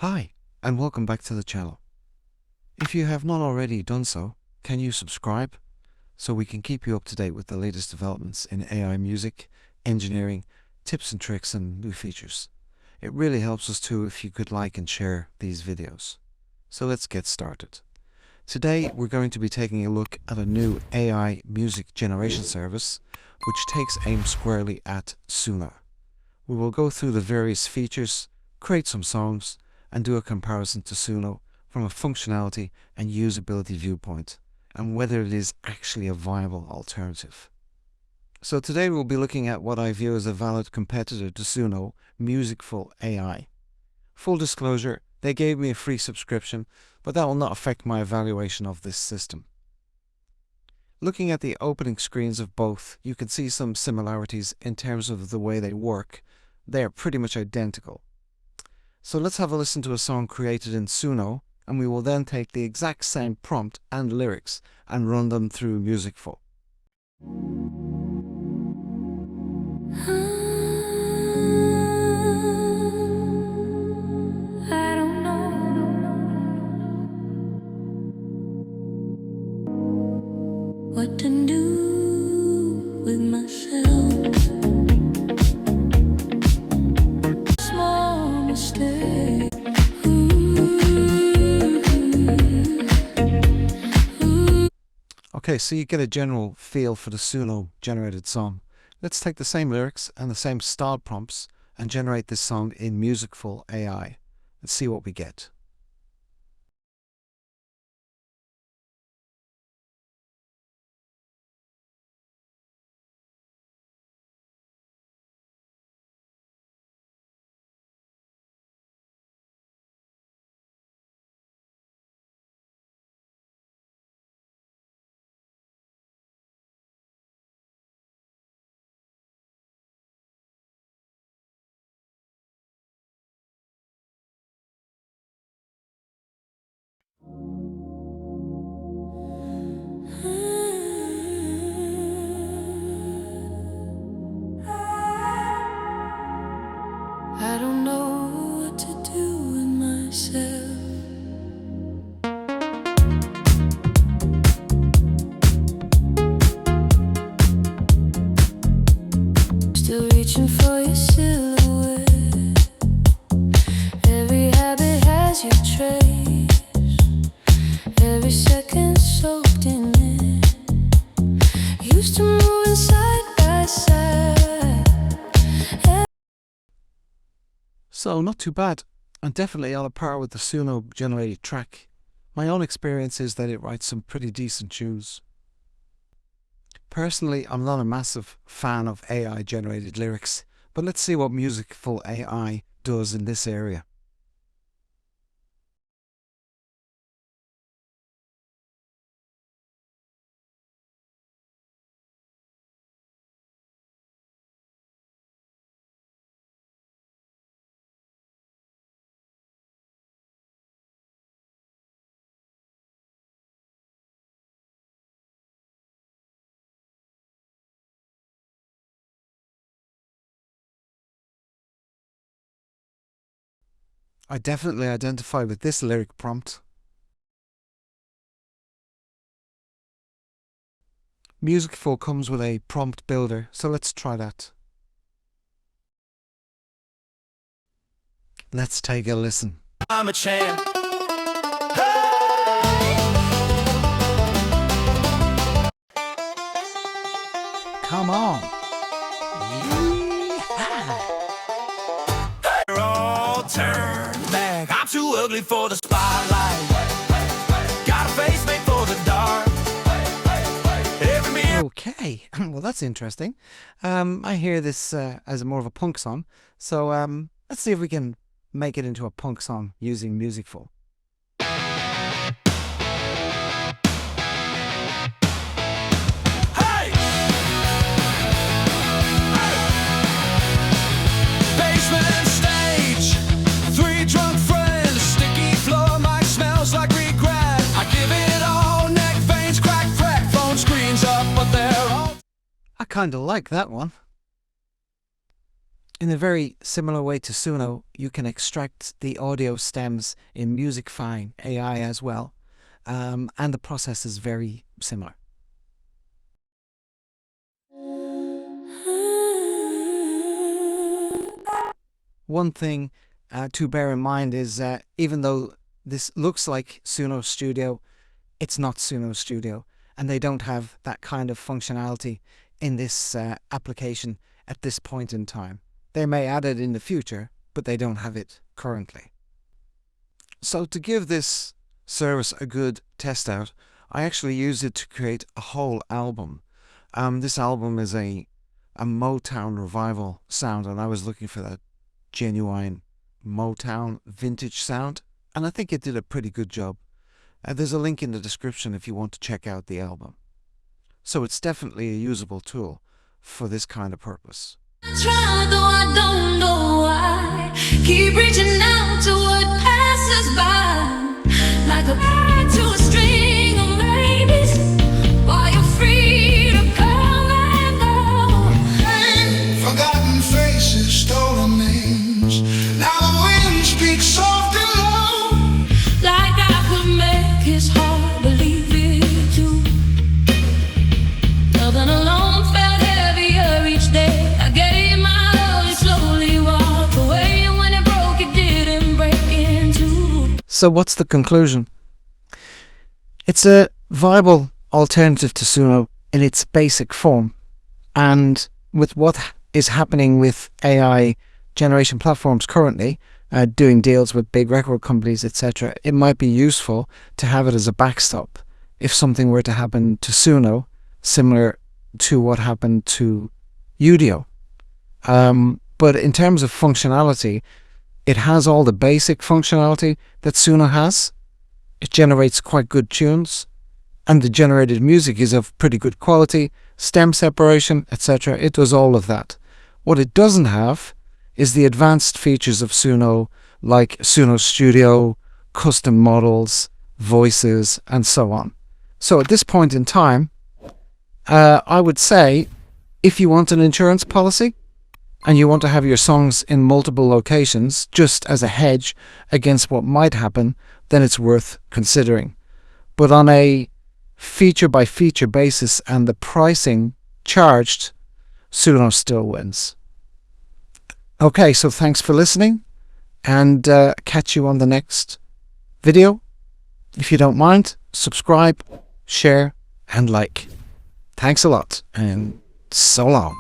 Hi, and welcome back to the channel. If you have not already done so, can you subscribe so we can keep you up to date with the latest developments in AI music, engineering, tips and tricks and new features. It really helps us too if you could like and share these videos. So let's get started. Today we're going to be taking a look at a new AI music generation service which takes aim squarely at Suno. We will go through the various features, create some songs, and do a comparison to Suno from a functionality and usability viewpoint, and whether it is actually a viable alternative. So today we'll be looking at what I view as a valid competitor to Suno, Musicful.ai. Full disclosure, they gave me a free subscription, but that will not affect my evaluation of this system. Looking at the opening screens of both, you can see some similarities in terms of the way they work. They are pretty much identical. So let's have a listen to a song created in Suno, and we will then take the exact same prompt and lyrics and run them through Musicful. I don't know what to do with myself. Small mistake. Okay, so you get a general feel for the Suno generated song. Let's take the same lyrics and the same style prompts and generate this song in Musicful.ai. Let's see what we get. I don't know what to do with myself. Still reaching for your silhouette. Every habit has your trace. Every second soaked in it. Used to moving side by side. So not too bad, and definitely on a par with the Suno generated track. My own experience is that it writes some pretty decent tunes. Personally, I'm not a massive fan of AI generated lyrics, but let's see what Musicful.ai does in this area. I definitely identify with this lyric prompt. Musicful comes with a prompt builder, so let's try that. Let's take a listen. I'm a champ. Come on. They're all turned back. I'm too ugly for the spotlight. Got a face made for the dark. Every mirror. Okay, well that's interesting. I hear this as more of a punk song, so let's see if we can make it into a punk song using Musicful. Hey! Basement stage. 3 drunk friends. Sticky floor. Mic smells like regret. I give it all. Neck veins crack. Phone screens up, but they're all. I kinda like that one. In a very similar way to Suno, you can extract the audio stems in Musicful.ai as well, and the process is very similar. One thing to bear in mind is even though this looks like Suno Studio, it's not Suno Studio, and they don't have that kind of functionality in this application at this point in time. They may add it in the future, but they don't have it currently. So to give this service a good test out, I actually used it to create a whole album. This album is a Motown revival sound, and I was looking for that genuine Motown vintage sound, and I think it did a pretty good job. There's a link in the description if you want to check out the album. So it's definitely a usable tool for this kind of purpose. I try, though I don't know why. Keep reaching out to what passes by, like a bird to a string of babies, while you're free to come and go. Forgotten faces, stolen names. Now the wind speaks soft and low. Like I could make his heart believe it too. Nothing alone felt heavier each day. I gave my all, it slowly walked away, and when it broke, it didn't break in two. So what's the conclusion? It's a viable alternative to Suno in its basic form, and with what is happening with AI generation platforms currently, doing deals with big record companies, etc., it might be useful to have it as a backstop if something were to happen to Suno, similar to what happened to Udio. But in terms of functionality, it has all the basic functionality that Suno has. It generates quite good tunes, and the generated music is of pretty good quality, stem separation, etc. It does all of that. What it doesn't have is the advanced features of Suno, like Suno Studio, custom models, voices, and so on. So at this point in time, I would say, if you want an insurance policy and you want to have your songs in multiple locations just as a hedge against what might happen, then it's worth considering. But on a feature-by-feature basis and the pricing charged, Suno still wins. Okay, so thanks for listening, and catch you on the next video. If you don't mind, subscribe, share, and like. Thanks a lot, and so long.